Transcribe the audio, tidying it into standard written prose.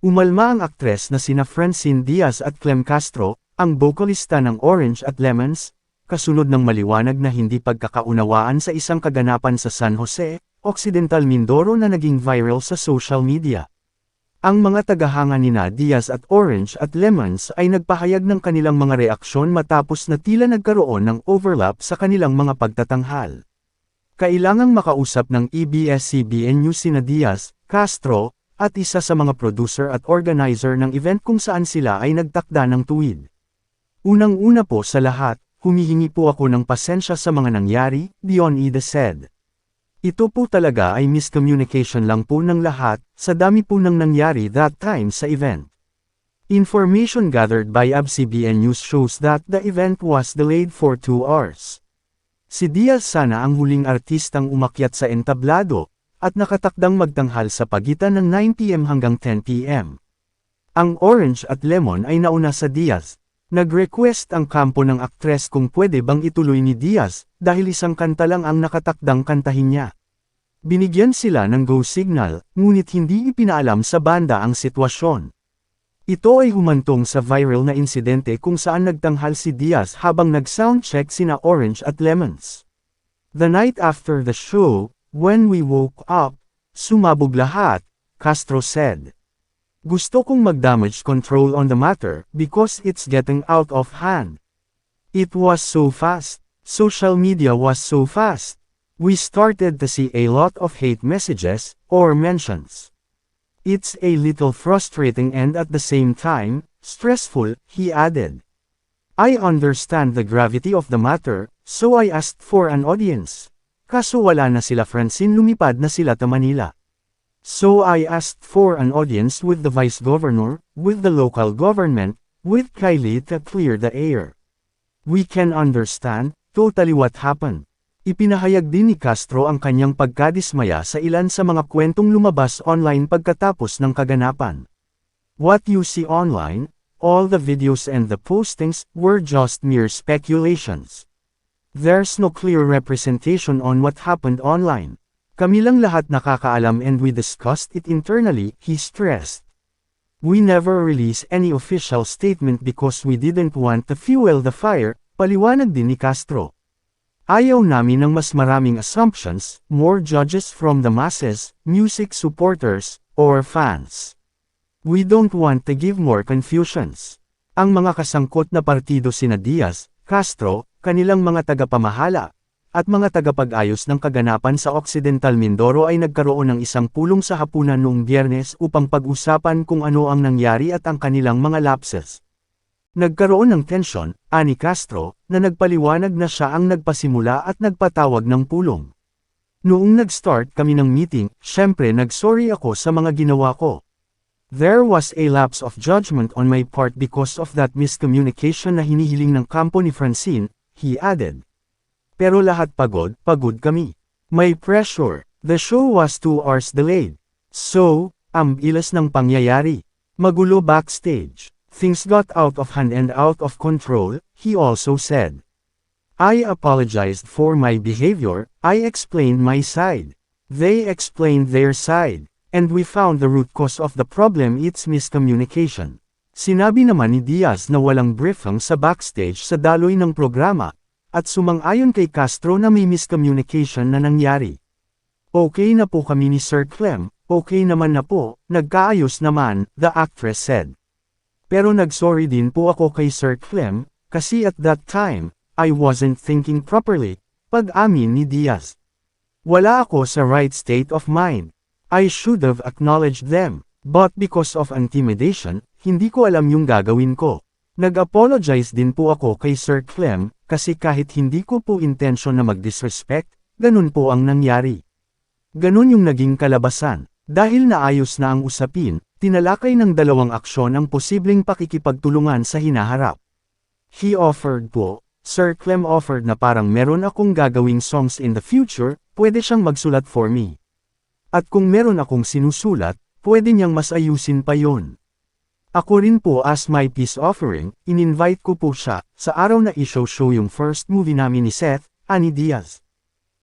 Umalma ang aktres na sina Francine Diaz at Clem Castro, ang bokalista ng Orange at Lemons, kasunod ng maliwanag na hindi pagkakaunawaan sa isang kaganapan sa San Jose, Occidental Mindoro na naging viral sa social media. Ang mga tagahanga nina Diaz at Orange at Lemons ay nagpahayag ng kanilang mga reaksyon matapos na tila nagkaroon ng overlap sa kanilang mga pagtatanghal. Kailangang makausap ng ABS-CBN News sina Diaz, Castro, at isa sa mga producer at organizer ng event kung saan sila ay nagtakda ng tuwid. Unang-una po sa lahat, humihingi po ako ng pasensya sa mga nangyari, Dionida said. Ito po talaga ay miscommunication lang po ng lahat, sa dami po ng nangyari that time sa event. Information gathered by ABS-CBN News shows that the event was delayed for 2 hours. Si Diaz sana ang huling artistang umakyat sa entablado, at nakatakdang magtanghal sa pagitan ng 9 p.m. hanggang 10 p.m. Ang Orange at Lemon ay nauna sa Diaz. Nag-request ang kampo ng aktres kung pwede bang ituloy ni Diaz, dahil isang kanta lang ang nakatakdang kantahin niya. Binigyan sila ng go signal, ngunit hindi ipinaalam sa banda ang sitwasyon. Ito ay humantong sa viral na insidente kung saan nagtanghal si Diaz habang nag-soundcheck sina Orange at Lemons. The night after the show, when we woke up, sumabog lahat, Castro said. Gusto kong mag-damage control on the matter, because it's getting out of hand. It was so fast. Social media was so fast. We started to see a lot of hate messages, or mentions. It's a little frustrating and at the same time, stressful, he added. I understand the gravity of the matter, so I asked for an audience. Kaso wala na sila Francine, lumipad na sila ta Manila. So I asked for an audience with the Vice Governor, with the local government, with Kylie to clear the air. We can understand, totally what happened. Ipinahayag din ni Castro ang kanyang pagkadismaya sa ilan sa mga kwentong lumabas online pagkatapos ng kaganapan. What you see online, all the videos and the postings, were just mere speculations. There's no clear representation on what happened online. Kami lang lahat nakakaalam and we discussed it internally, he stressed. We never release any official statement because we didn't want to fuel the fire, paliwanag din ni Castro. Ayaw namin ng mas maraming assumptions, more judges from the masses, music supporters, or fans. We don't want to give more confusions. Ang mga kasangkot na partido sina Diaz, Castro, kanilang mga tagapamahala, at mga tagapag-ayos ng kaganapan sa Occidental Mindoro ay nagkaroon ng isang pulong sa hapunan noong Biyernes upang pag-usapan kung ano ang nangyari at ang kanilang mga lapses. Nagkaroon ng tensyon, ani Castro, na nagpaliwanag na siya ang nagpasimula at nagpatawag ng pulong. Noong nag-start kami ng meeting, syempre nag-sorry ako sa mga ginawa ko. There was a lapse of judgment on my part because of that miscommunication na hinihiling ng kampo ni Francine, he added. Pero lahat pagod kami. May pressure. The show was 2 hours delayed. So, ang bilis ng pangyayari. Magulo backstage. Things got out of hand and out of control, he also said. I apologized for my behavior, I explained my side. They explained their side. And we found the root cause of the problem, it's miscommunication. Sinabi naman ni Diaz na walang briefing sa backstage sa daloy ng programa. At sumang-ayon kay Castro na may miscommunication na nangyari. Okay na po kami ni Sir Clem, okay naman na po, nagkaayos naman, the actress said. Pero nag-sorry din po ako kay Sir Clem, kasi at that time, I wasn't thinking properly, pag-amin ni Diaz. Wala ako sa right state of mind. I should have acknowledged them, but because of intimidation, hindi ko alam yung gagawin ko. Nag-apologize din po ako kay Sir Clem, kasi kahit hindi ko po intensyon na mag-disrespect, ganun po ang nangyari. Ganun yung naging kalabasan. Dahil naayos na ang usapin, tinalakay ng dalawang aksyon ang posibleng pakikipagtulungan sa hinaharap. He offered po, Sir Clem offered na parang meron akong gagawing songs in the future, pwede siyang magsulat for me. At kung meron akong sinusulat, pwede niyang mas ayusin pa yon. Ako rin po as my peace offering, in-invite ko po siya, sa araw na i-show yung first movie namin ni Seth, ani Diaz.